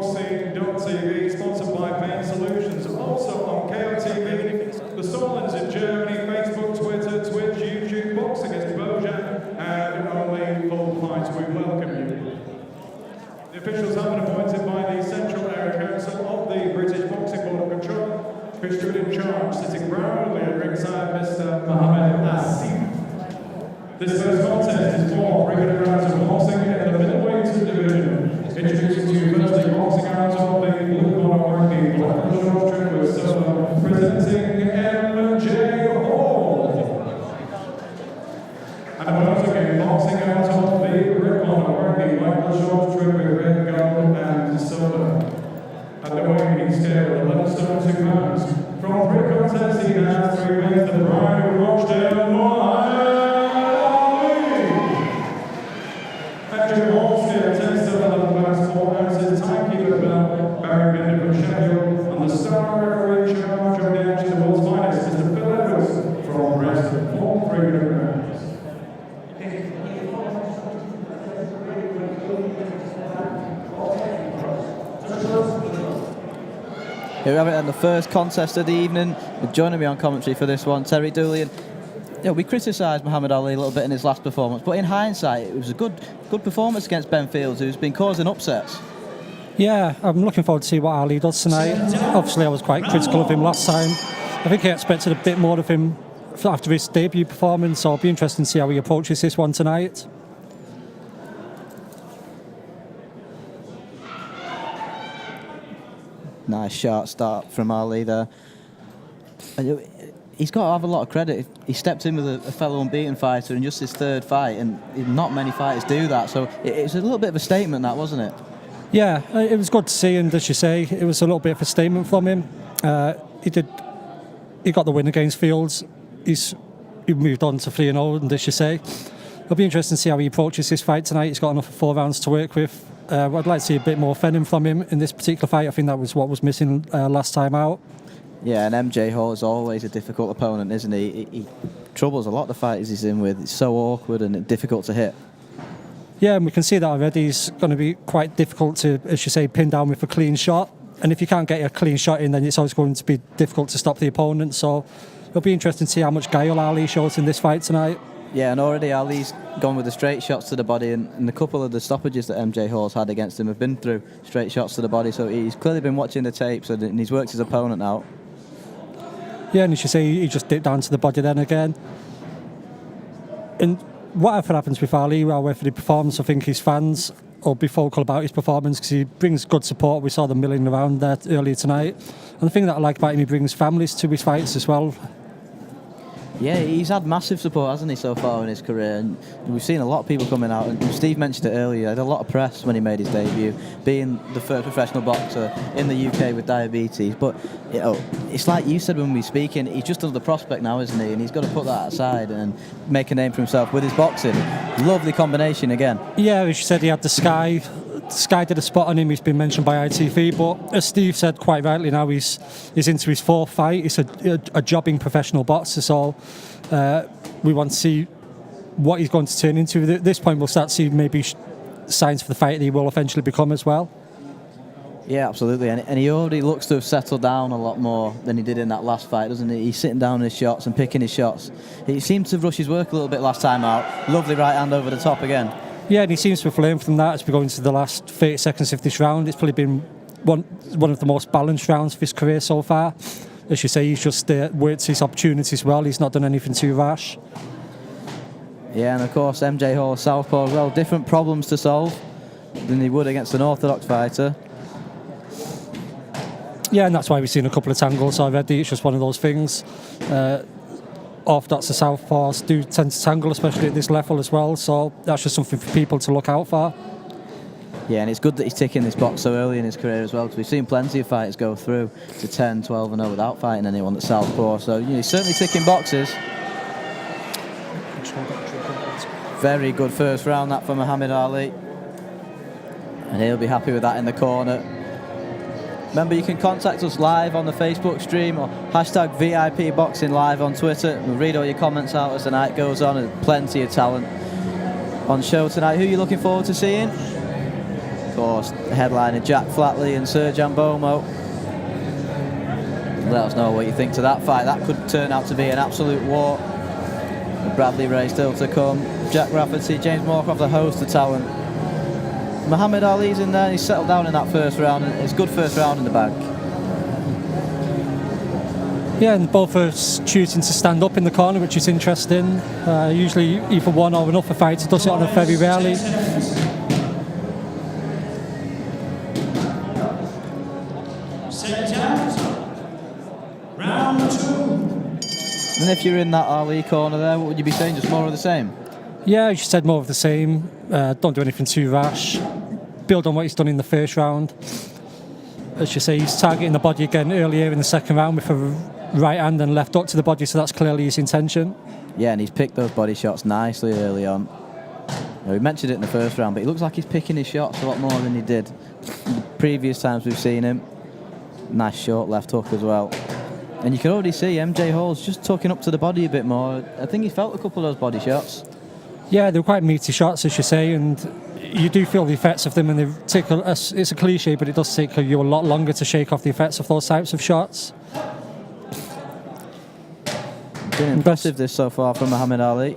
Boxing.tv, sponsored by Pain Solutions. Also on KOTV, the Solons in Germany, Facebook, Twitter, Twitch, YouTube, Boxing Exposure, and only full fights. We welcome you. The officials have been appointed by the Central Area Council of the British Boxing Board of Control, who stood in charge, sitting proudly at ringside, Mr. Mohammed Asif. This first contest is for regular rounds of boxing in the middleweight division. Introducing to you firstly boxing out of the blue corner working black short trip with solo presenting MJ Hall. And once again boxing out of the red corner working black short trip with red, gold and silver. At the weighing scale 11 stone 2 pounds. From pre-contest he has 3 wins, the pride of Rochdale Mohammed. MJ Hall scale 10 stone 11 pounds 4 ounces, timekeeper belt, Barry Binder from Sheffield, and the star referee in charge of the action, the world's finest, Mr. Phil Edwards from Preston, for 3 good rounds. Here we have it in the first contest of the evening. Joining me on commentary for this one, Terry Dooley. We criticised Muhammad Ali a little bit in his last performance, but in hindsight, it was a good performance against Ben Fields, who's been causing upsets. Yeah, I'm looking forward to see what Ali does tonight. Obviously, I was quite critical of him last time. I think I expected a bit more of him after his debut performance, so it'll be interesting to see how he approaches this one tonight. Nice sharp start from Ali there. He's got to have a lot of credit. He stepped in with a fellow unbeaten fighter in just his third fight, and not many fighters do that, so it's a little bit of a statement, that, wasn't it? Yeah, it was good to see, and as you say, it was a little bit of a statement from him. He got the win against Fields. He moved on to 3-0, and as you say, it'll be interesting to see how he approaches this fight tonight. He's got enough of 4 rounds to work with. I'd like to see a bit more venom from him in this particular fight. I think that was what was missing last time out. Yeah, and MJ Hall is always a difficult opponent, isn't he? He troubles a lot of the fighters he's in with. It's so awkward and difficult to hit. Yeah, and we can see that already. He's going to be quite difficult to, as you say, pin down with a clean shot. And if you can't get a clean shot in, then it's always going to be difficult to stop the opponent. So it'll be interesting to see how much guile Ali shows in this fight tonight. Yeah, and already Ali's gone with the straight shots to the body, and a couple of the stoppages that MJ Hall's had against him have been through straight shots to the body. So he's clearly been watching the tapes, and he's worked his opponent out. Yeah, and as you say, he just dipped down to the body then again. And whatever happens with Ali, however he performs, I think his fans will be vocal about his performance because he brings good support. We saw them milling around there earlier tonight. And the thing that I like about him, he brings families to his fights as well. Yeah, he's had massive support, hasn't he, so far in his career? And we've seen a lot of people coming out. And Steve mentioned it earlier. He had a lot of press when he made his debut, being the first professional boxer in the UK with diabetes. But it's like you said when we were speaking, he's just another prospect now, isn't he? And he's got to put that aside and make a name for himself with his boxing. Lovely combination again. Yeah, as you said, he had the Sky. Sky did a spot on him. He's been mentioned by ITV, but as Steve said quite rightly, now he's into his 4th fight. He's a jobbing professional boxer, so we want to see what he's going to turn into. At this point, we'll start to see maybe signs for the fight that he will eventually become as well. Yeah, absolutely, and he already looks to have settled down a lot more than he did in that last fight, doesn't he? He's sitting down in his shots and picking his shots. He seemed to rush his work a little bit last time out. Lovely right hand over the top again. Yeah, and he seems to have learned from that as we go into the last 30 seconds of this round. It's probably been one of the most balanced rounds of his career so far. As you say, he's just worked his opportunities well. He's not done anything too rash. Yeah, and of course, MJ Hall, southpaw as well. Different problems to solve than he would against an orthodox fighter. Yeah, and that's why we've seen a couple of tangles already. It's just one of those things. Orthodox and southpaws do tend to tangle, especially at this level as well, so that's just something for people to look out for. Yeah, and it's good that he's ticking this box so early in his career as well, because we've seen plenty of fighters go through to 10, 12 and 0 without fighting anyone that's southpaw, so he's certainly ticking boxes. Very good first round that for Muhammad Ali, and he'll be happy with that in the corner. Remember, you can contact us live on the Facebook stream or hashtag VIP Boxing Live on Twitter. We'll read all your comments out as the night goes on. There's plenty of talent on show tonight. Who are you looking forward to seeing? course, headliner Jack Flatley and Serjan Bomo. Let us know what you think to that fight. That could turn out to be an absolute war. Bradley Ray still to come. Jack Rafferty, James Moorcroft, the host of talent. Muhammad Ali's in there. He's settled down in that first round. It's a good first round in the bag. Yeah, and both are choosing to stand up in the corner, which is interesting. Usually either one or another fighter does it on a very rarely. Round 2. And if you're in that Ali corner there, what would you be saying? Just more of the same? Yeah, you said more of the same. Don't do anything too rash. Build on what he's done in the first round. As you say, he's targeting the body again earlier in the second round with a right hand and left hook to the body, so that's clearly his intention. Yeah, and he's picked those body shots nicely early on. We mentioned it in the first round, but he looks like he's picking his shots a lot more than he did the previous times we've seen him. Nice short left hook as well. And you can already see MJ Hall's just tucking up to the body a bit more. I think he felt a couple of those body shots. Yeah, they were quite meaty shots, as you say, and you do feel the effects of them, and they take it's a cliche, but it does take you a lot longer to shake off the effects of those types of shots. Been impressive this so far from Muhammad Ali.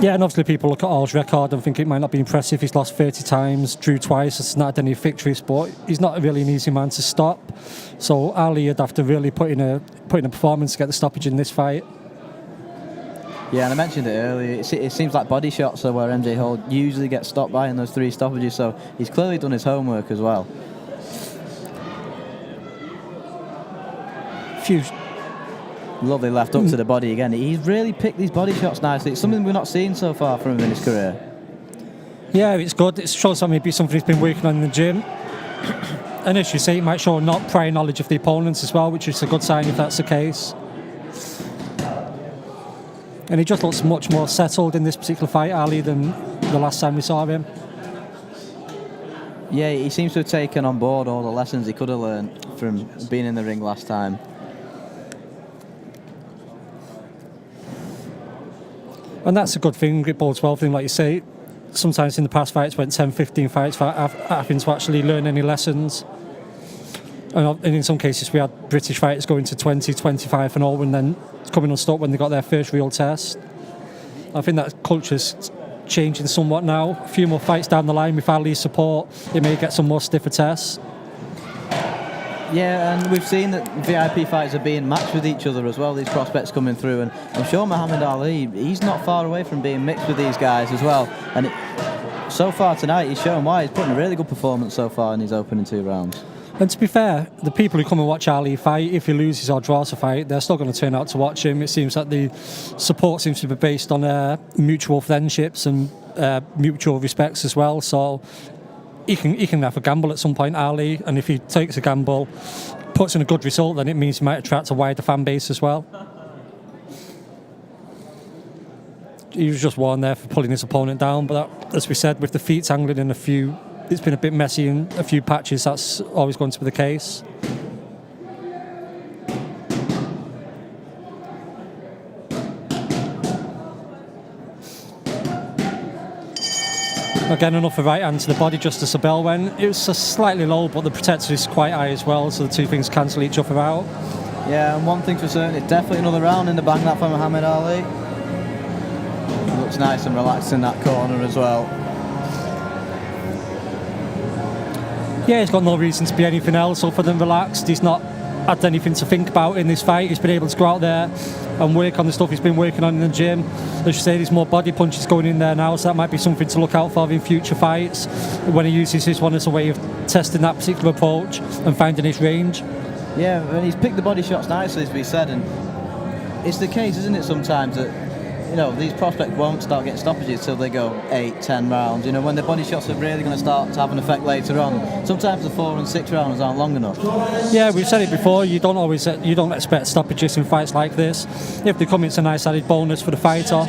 Yeah, and obviously people look at Hall's record and think it might not be impressive. He's lost 30 times, drew twice, has not had any victories, but he's not really an easy man to stop. So Ali would have to really put in a performance to get the stoppage in this fight. Yeah, and I mentioned it earlier, it seems like body shots are where MJ Hall usually gets stopped by in those 3 stoppages, so he's clearly done his homework as well. Lovely left hook to the body again. He's really picked these body shots nicely. It's something we're not seeing so far from him in his career. Yeah, it's good. It shows that maybe something he's been working on in the gym. And as you say, it might show not prior knowledge of the opponents as well, which is a good sign if that's the case. And he just looks much more settled in this particular fight, Ali, than the last time we saw him. Yeah, he seems to have taken on board all the lessons he could have learned from being in the ring last time. And that's a good thing, it bodes well for him, like you say. Sometimes in the past fights went 10, 15 fights without having to actually learn any lessons. And in some cases we had British fighters going to 20, 25 and all, and then coming unstuck when they got their first real test. I think that culture's changing somewhat now. A few more fights down the line with Ali's support, it may get some more stiffer tests. Yeah, and we've seen that VIP fighters are being matched with each other as well, these prospects coming through, and I'm sure Muhammad Ali, he's not far away from being mixed with these guys as well. And so far tonight, he's shown why. He's putting a really good performance so far in his opening 2 rounds. And to be fair, the people who come and watch Ali fight, if he loses or draws a fight, they're still going to turn out to watch him. It seems that the support seems to be based on mutual friendships and mutual respects as well. So he can have a gamble at some point, Ali, and if he takes a gamble, puts in a good result, then it means he might attract a wider fan base as well. He was just one there for pulling his opponent down, but that, as we said, with the feet angling in it's been a bit messy in a few patches. That's always going to be the case. Again, another right hand to the body just as the bell went. It was slightly low, but the protector is quite high as well, so the 2 things cancel each other out. Yeah, and one thing's for certain, it's definitely another round in the bag, that for Muhammad Ali. He looks nice and relaxed in that corner as well. Yeah, he's got no reason to be anything else other than relaxed. He's not had anything to think about in this fight. He's been able to go out there and work on the stuff he's been working on in the gym. As you say, there's more body punches going in there now, so that might be something to look out for in future fights when he uses his one as a way of testing that particular approach and finding his range. Yeah, and he's picked the body shots nicely, as we said, and it's the case, isn't it, sometimes that these prospects won't start getting stoppages till they go 8, 10 rounds. When the body shots are really going to start to have an effect later on. Sometimes the 4 and 6 rounds aren't long enough. Yeah, we've said it before. You don't expect stoppages in fights like this. If they come, it's a nice added bonus for the fighter.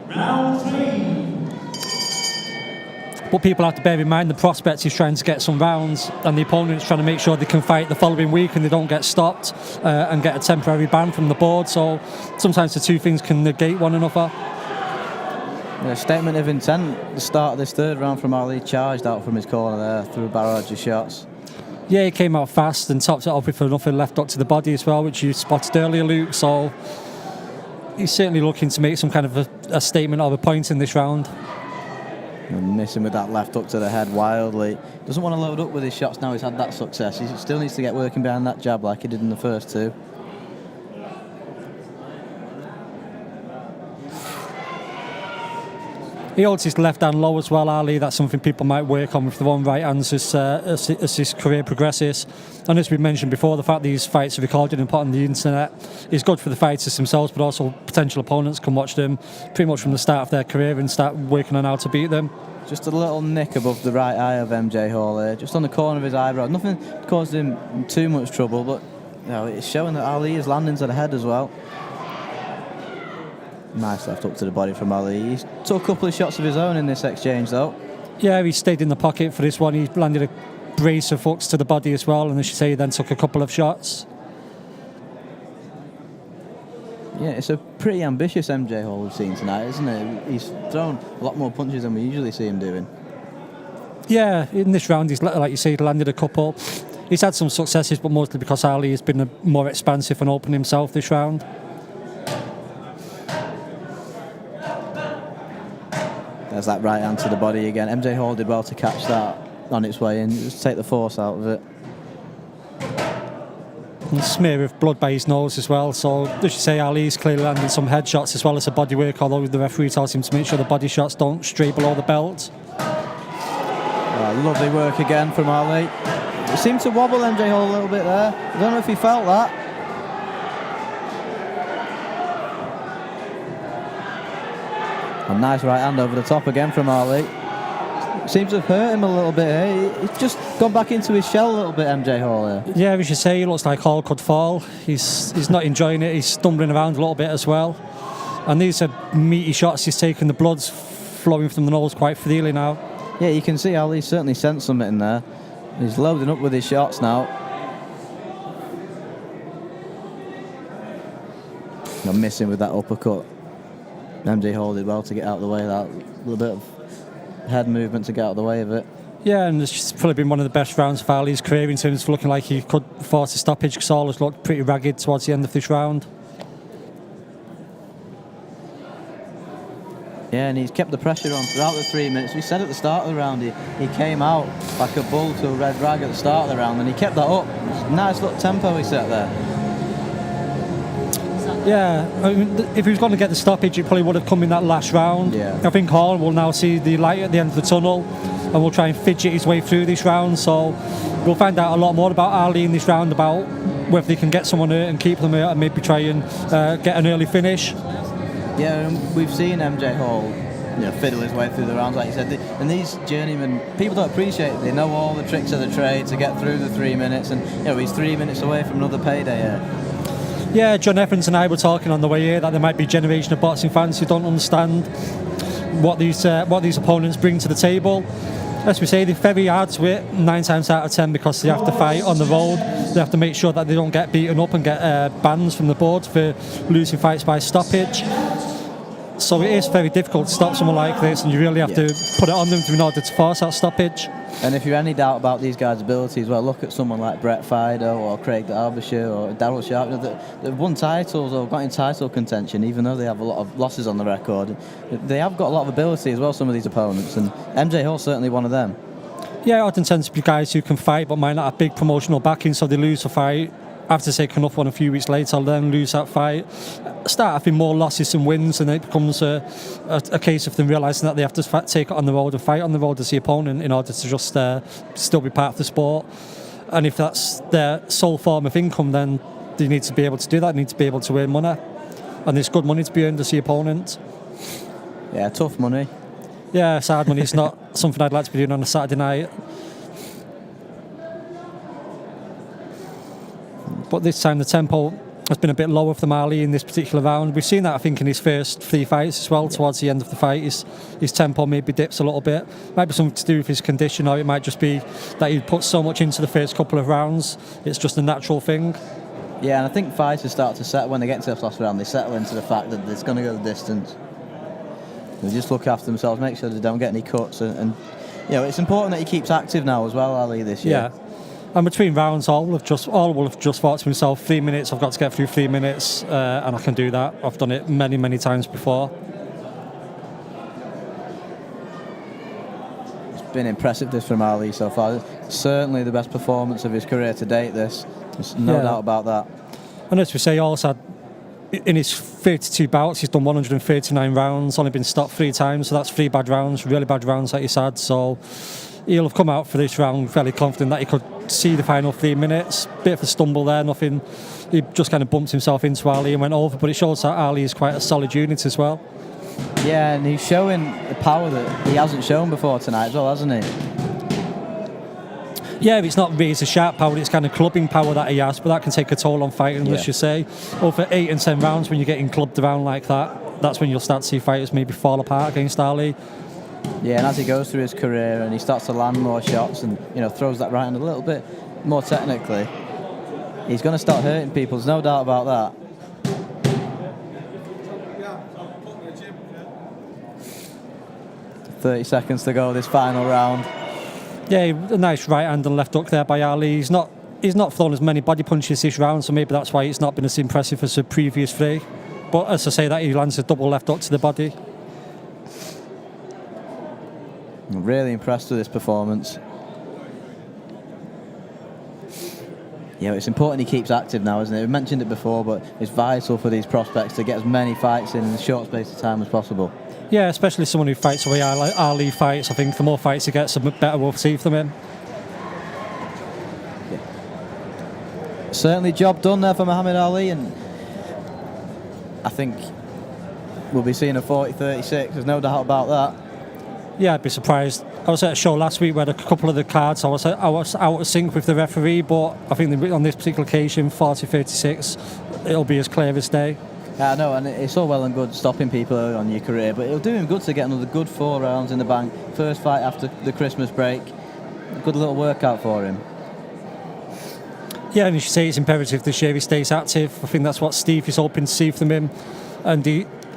Round 3. But people have to bear in mind the prospect is trying to get some rounds, and the opponent's trying to make sure they can fight the following week and they don't get stopped and get a temporary ban from the board. So sometimes the 2 things can negate one another. A statement of intent at the start of this third round from Ali, charged out from his corner there through a barrage of shots. Yeah, he came out fast and topped it off with another left hook to the body as well, which you spotted earlier, Luke. So he's certainly looking to make some kind of a statement or a point in this round. And missing with that left hook to the head wildly. Doesn't want to load up with his shots now he's had that success. He still needs to get working behind that jab like he did in the first two. He holds his left hand low as well, Ali. That's something people might work on with their own right hands as his career progresses. And as we mentioned before, the fact these fights are recorded and put on the internet is good for the fighters themselves, but also potential opponents can watch them pretty much from the start of their career and start working on how to beat them. Just a little nick above the right eye of MJ Hall here, just on the corner of his eyebrow. Nothing caused him too much trouble, but it's showing that Ali is landing to the head as well. Nice left hook to the body from Ali. He took a couple of shots of his own in this exchange though. Yeah, he stayed in the pocket for this one. He landed a brace of hooks to the body as well, and as you say, he then took a couple of shots. Yeah, it's a pretty ambitious MJ Hall we've seen tonight, isn't it? He's thrown a lot more punches than we usually see him doing. Yeah, in this round, he's, like you say, landed a couple. He's had some successes, but mostly because Ali has been more expansive and open himself this round. There's that right hand to the body again. MJ Hall did well to catch that on its way in, just take the force out of it. And a smear of blood by his nose as well. So, as you say, Ali's clearly landing some headshots as well as a body work, although the referee tells him to make sure the body shots don't stray below the belt. Lovely work again from Ali. It seemed to wobble MJ Hall a little bit there. I don't know if he felt that. A nice right hand over the top again from Ali. Seems to have hurt him a little bit here. He's just gone back into his shell a little bit, MJ Hall here. Yeah, we should say he looks like Hall could fall. He's not enjoying it. He's stumbling around a little bit as well. And these are meaty shots he's taking. The blood's flowing from the nose quite freely now. Yeah, you can see Ali certainly sensed something in there. He's loading up with his shots now. Not missing with that uppercut. MJ Hall did well to get out of the way of that little bit of head movement to get out of the way of it. Yeah, and it's probably been one of the best rounds of Ali's career in terms of looking like he could force a stoppage, because Hall has looked pretty ragged towards the end of this round. Yeah, and he's kept the pressure on throughout the 3 minutes. We said at the start of the round he came out like a bull to a red rag at the start of the round, and he kept that up. Nice little tempo he set there. Yeah, I mean, if he was going to get the stoppage, it probably would have come in that last round. Yeah. I think Hall will now see the light at the end of the tunnel and will try and fidget his way through this round. So we'll find out a lot more about Ali in this round, about whether they can get someone hurt and keep them hurt and maybe try and get an early finish. Yeah, and we've seen MJ Hall fiddle his way through the rounds, like you said. And these journeymen, people don't appreciate it. They know all the tricks of the trade to get through the 3 minutes, and he's 3 minutes away from another payday here. Yeah, John Evans and I were talking on the way here that there might be a generation of boxing fans who don't understand what these opponents bring to the table. As we say, they're very hard to hit 9 times out of 10 because they have to fight on the road. They have to make sure that they don't get beaten up and get bans from the board for losing fights by stoppage. So it is very difficult to stop someone like this, and you really have to put it on them in order to force that stoppage. And if you're any doubt about these guys' abilities, well, look at someone like Brett Fido or Craig Derbyshire or Darryl Sharp. They've won titles or got in title contention, even though they have a lot of losses on the record. They have got a lot of ability as well, some of these opponents, and MJ Hall's certainly one of them. Yeah, it often tends to be guys who can fight but might not have big promotional backing, so they lose a fight, have to take enough one a few weeks later, then lose that fight, start having more losses than wins, and it becomes a case of them realising that they have to take it on the road and fight on the road as the opponent in order to just still be part of the sport. And if that's their sole form of income, then they need to be able to do that. They need to be able to earn money, and there's good money to be earned as the opponent. Yeah, tough money. Yeah, it's hard money. It's not something I'd like to be doing on a Saturday night. But this time the tempo has been a bit lower for Ali in this particular round. We've seen that, I think, in his first 3 fights as well. Towards the end of the fight, his tempo maybe dips a little bit. Might be something to do with his condition, or it might just be that he put so much into the first couple of rounds. It's just a natural thing. Yeah, and I think fighters start to settle when they get into the last round. They settle into the fact that it's going to go the distance. They just look after themselves, make sure they don't get any cuts, and you know, it's important that he keeps active now as well, Ali, this year. Yeah. And between rounds, all will have just thought to himself, 3 minutes, I've got to get through 3 minutes, and I can do that. I've done it many, many times before. It's been impressive, this from Ali so far. Certainly the best performance of his career to date, this. There's no doubt about that. And as we say, also in his 32 bouts, he's done 139 rounds, only been stopped 3 times, so that's 3 bad rounds, really bad rounds that he's had. So he'll have come out for this round fairly confident that he could see the final 3 minutes. Bit of a stumble there, nothing. He just kind of bumped himself into Ali and went over, but it shows that Ali is quite a solid unit as well. Yeah, and he's showing the power that he hasn't shown before tonight as well, hasn't he? Yeah, it's not razor sharp power, it's kind of clubbing power that he has, but that can take a toll on fighting, as you say. Over 8 and 10 rounds, when you're getting clubbed around like that, that's when you'll start to see fighters maybe fall apart against Ali. Yeah, and as he goes through his career and he starts to land more shots and, you know, throws that right hand a little bit more technically, he's going to start hurting people, there's no doubt about that. "30 seconds to go this final round." Yeah, a nice right hand and left hook there by Ali. He's not thrown as many body punches this round, so maybe that's why it's not been as impressive as the previous 3. But as I say, that he lands a double left hook to the body. I'm really impressed with this performance. Yeah, it's important he keeps active now, isn't it? We mentioned it before, but it's vital for these prospects to get as many fights in a short space of time as possible. Yeah, especially someone who fights the way Ali fights. I think the more fights he gets, the better we'll see them in. Yeah. Certainly job done there for Muhammad Ali, and I think we'll be seeing a 40-36, there's no doubt about that. Yeah, I'd be surprised. I was at a show last week where a couple of the cards I was out of sync with the referee, but I think on this particular occasion, 40-36, it'll be as clear as day. I know, and it's all well and good stopping people early on in your career, but it'll do him good to get another good 4 rounds in the bank. First fight after the Christmas break. A good little workout for him. Yeah, and as you say, it's imperative this year he stays active. I think that's what Steve is hoping to see from him. And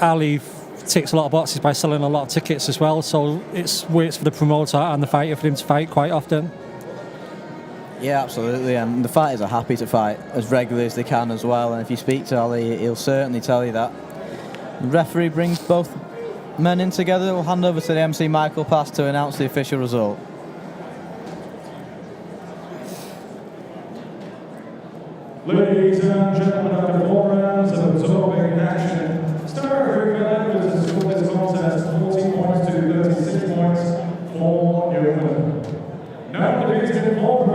Ali ticks a lot of boxes by selling a lot of tickets as well, so it's waits for the promoter and the fighter for him to fight quite often. Yeah, absolutely, and the fighters are happy to fight as regularly as they can as well, and if you speak to Ali, he'll certainly tell you that. The referee brings both men in together. We'll hand over to the MC Michael Pass to announce the official result. Ladies and gentlemen, after 4 rounds of absorbing action, Star River has scored this contest 40 points to 36 points for New England. Now defeated for